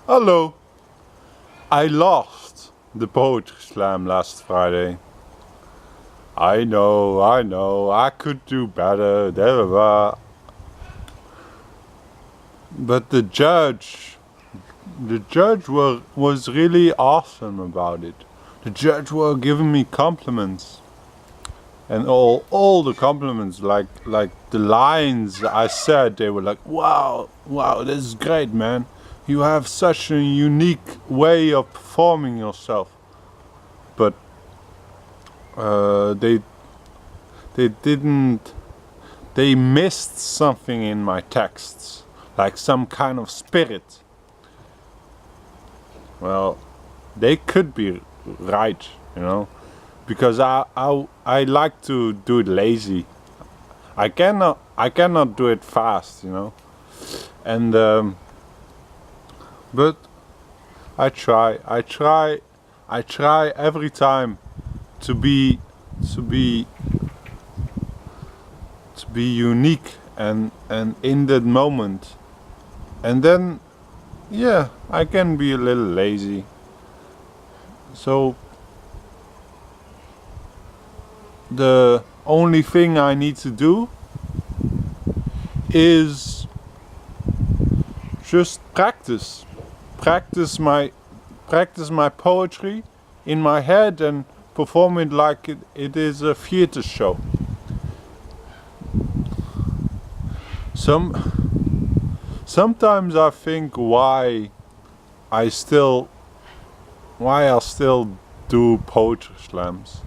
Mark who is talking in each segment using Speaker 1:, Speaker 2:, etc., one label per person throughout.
Speaker 1: Hello. I lost the poetry slam last Friday. I know, I could do better, blah, blah, blah. But the judge was really awesome about it. The judge were giving me compliments. And all the compliments, like the lines I said, they were like, wow, this is great, man. You have such a unique way of performing yourself. But they didn't. They missed something in my texts, like some kind of spirit. Well, they could be right, because I like to do it lazy. I cannot do it fast, and but I try every time to be unique and in that moment, and then yeah, I can be a little lazy. So the only thing I need to do is just practice my poetry in my head and perform it like it is a theater show. Sometimes I think why I still do poetry slams,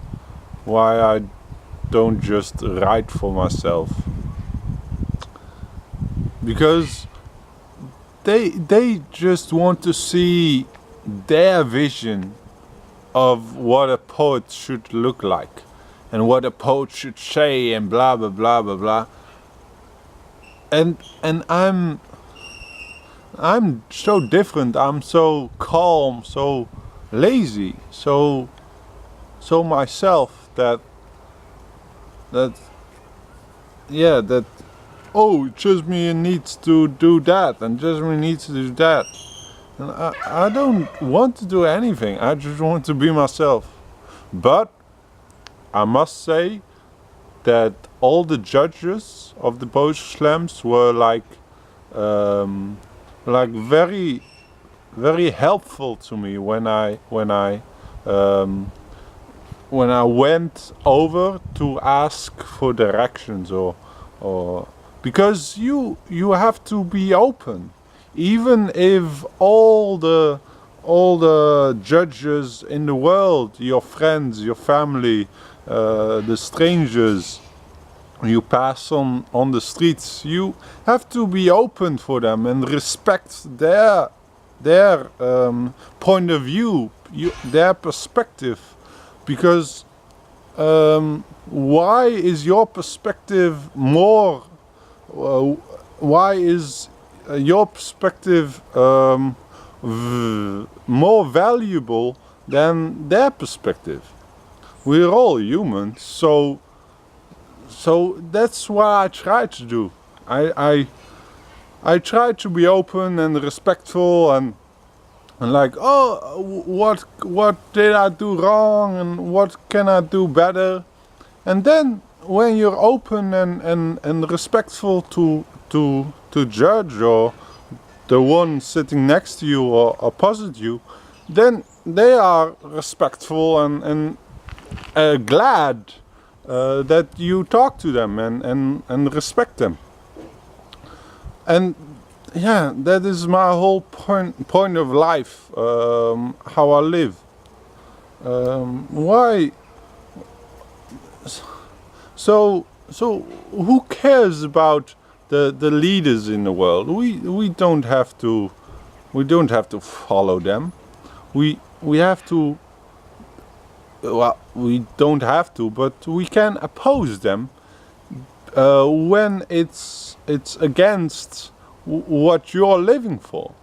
Speaker 1: why I don't just write for myself, because they just want to see their vision of what a poet should look like and what a poet should say and blah blah blah blah blah. And I'm so different. I'm so calm, so lazy, so myself that oh, Cestmir needs to do that and Cestmir needs to do that. And I don't want to do anything. I just want to be myself. But I must say that all the judges of the poetry slams were like very, very helpful to me when I went over to ask for directions or because you have to be open, even if all the judges in the world, your friends, your family, the strangers you pass on the streets, you have to be open for them and respect their point of view, their perspective, because why is your perspective more? Why is your perspective more valuable than their perspective? We're all humans, so that's what I try to do. I try to be open and respectful and like, oh, what did I do wrong and what can I do better? And then when you're open and respectful to judge or the one sitting next to you or opposite you, then they are respectful and glad that you talk to them and respect them. And yeah, that is my whole point of life, how I live. Why? So who cares about the leaders in the world? We don't have to follow them. We have to. Well, we don't have to, but we can oppose them when it's against what you're living for.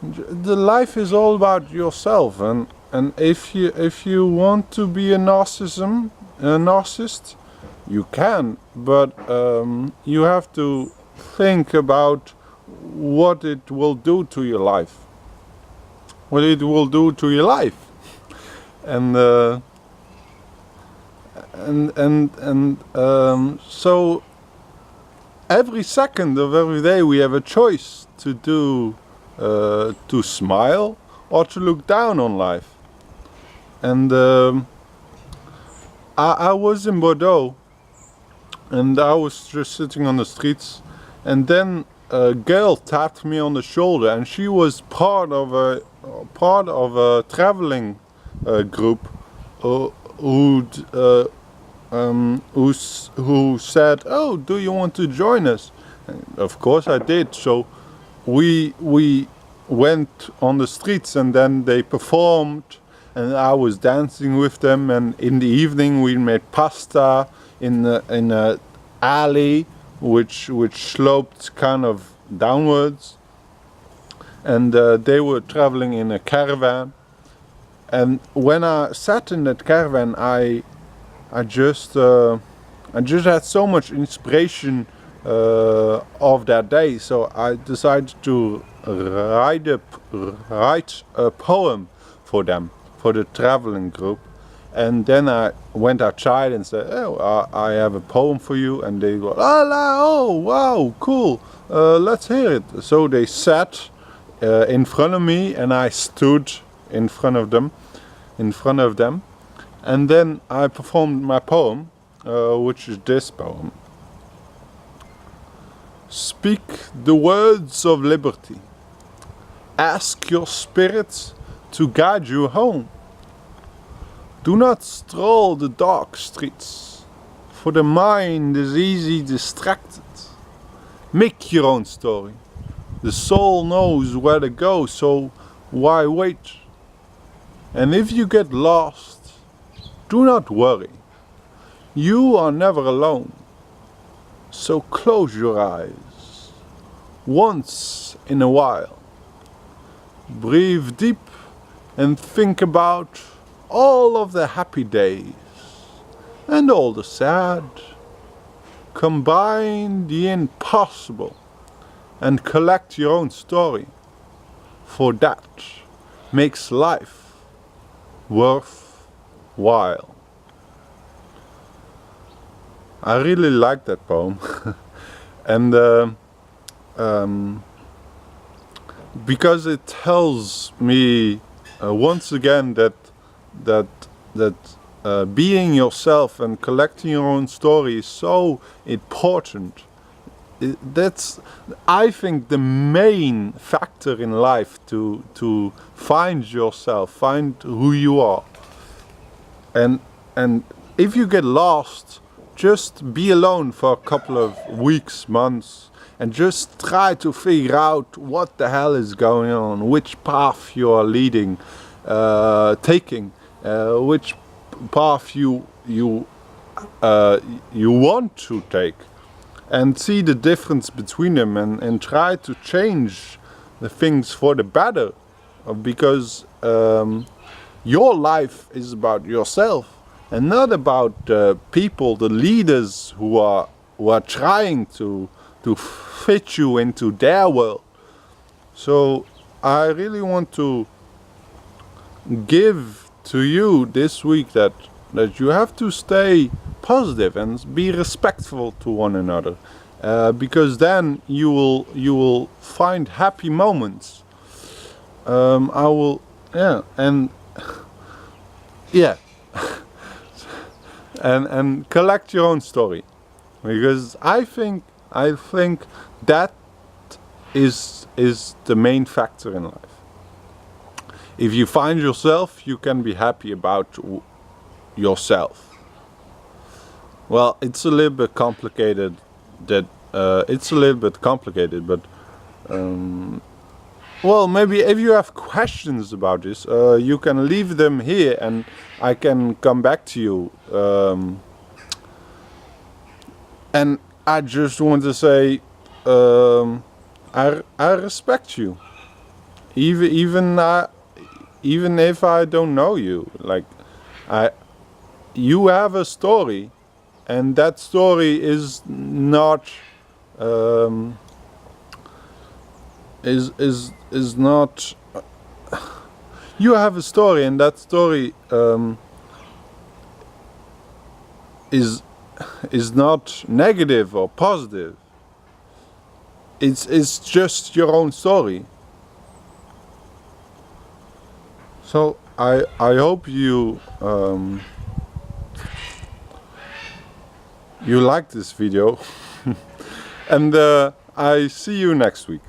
Speaker 1: The life is all about yourself, and if you want to be a narcissist, you can, but you have to think about what it will do to your life. What it will do to your life. And so every second of every day we have a choice to do, to smile or to look down on life. And I was in Bordeaux, and I was just sitting on the streets, and then a girl tapped me on the shoulder, and she was part of a traveling group who said, "Oh, do you want to join us?" And of course I did. So we went on the streets, and then they performed, and I was dancing with them. And in the evening we made pasta in a alley which sloped kind of downwards, and they were traveling in a caravan. And when I sat in that caravan, I just had so much inspiration of that day. So I decided to write a poem for them, for the traveling group. And then I went outside and said, "Oh, I have a poem for you." And they go, "Oh, wow, cool, let's hear it." So they sat in front of me, and I stood in front of them, and then I performed my poem, which is this poem. Speak the words of liberty. Ask your spirit to guide you home. Do not stroll the dark streets, for the mind is easy distracted. Make your own story. The soul knows where to go, so why wait? And if you get lost, do not worry. You are never alone. So close your eyes once in a while. Breathe deep and think about all of the happy days and all the sad. Combine the impossible and collect your own story, for that makes life worthwhile. I really like that poem. And because it tells me once again that being yourself and collecting your own story is so important. That's, I think, the main factor in life, to find yourself, find who you are. And if you get lost, just be alone for a couple of weeks, months, and just try to figure out what the hell is going on, which path you are taking, which path you want to take, and see the difference between them, and try to change the things for the better, because your life is about yourself and not about the people, the leaders who are trying to fit you into their world. So I really want to give to you this week that you have to stay positive and be respectful to one another, because then you will find happy moments. And collect your own story, because I think that is the main factor in life. If you find yourself, you can be happy about yourself. Well, it's a little bit complicated. But well, maybe if you have questions about this, you can leave them here, and I can come back to you. And I just want to say, I respect you, even if I don't know you. Like, you have a story, and that story is not is not. You have a story, and that story is not negative or positive. It's just your own story. So I hope you you like this video, and I see you next week.